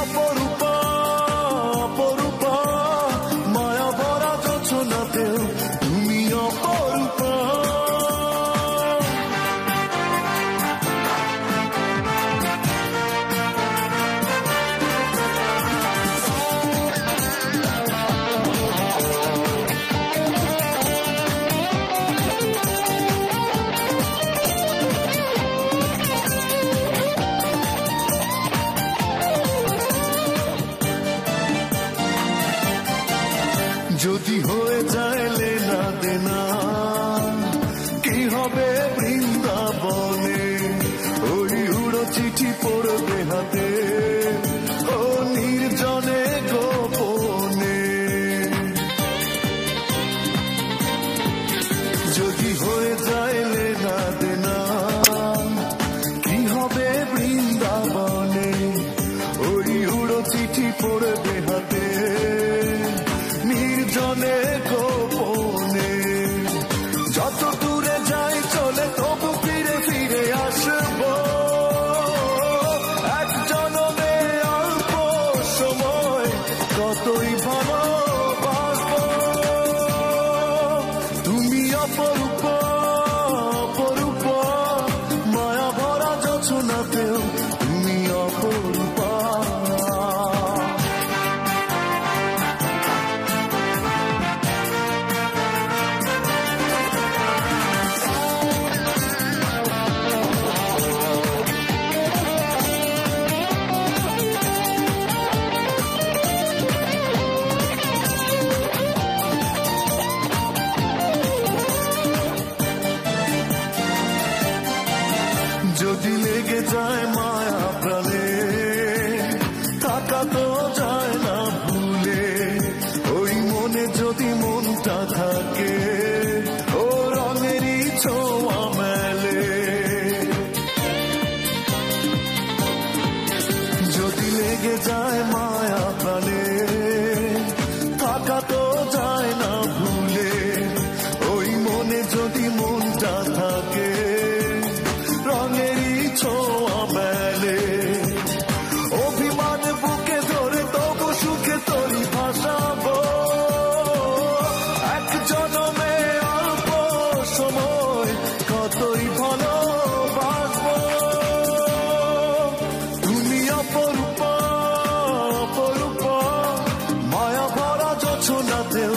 অপরূপা অপরূপা মায়া ভরা যোছনাতেও তুমি অপরূপা। যদি হয়ে যায় লেনা দেনা কি হবে বৃন্দাবনে, ওই উড়ো চিঠি পড়বে হাতে ও নির্জনে গোপনে। যদি হয়ে যায় লেনা দেনা কি হবে বৃন্দাবনে, ওই উড়ো চিঠি পড়বে হাতে নির্জনে গোপনে। যত দূরে যাই চলে তবু ফিরে ফিরে আসবো, এক জনমে অল্প সময় কতই ভালোবাসবো। তুমি অপরূপা অপরূপা মায়া ভরা যোছনাতেও তুমি অপরূপা। যদি লেগে যায় মায়া প্রাণে থাকা তো যায় না ভুলে, ওই মনে যদি মনটা থাকে ও রঙেরই ছোঁয়া মেলে। যদি লেগে যায় মায়া প্রাণে থাকা তো যায় না ভুলে, ওই মনে যদি মনটা থাকে রঙেরই ছোঁয়া মেলে। অভিমান বুকে ধরে তবু সুখে তরি ভাসাবো, এক জনমে অল্প সময় কতই ভালোবাসবো। তুমি অপরূপা অপরূপা মায়া ভরা যোছনাতেও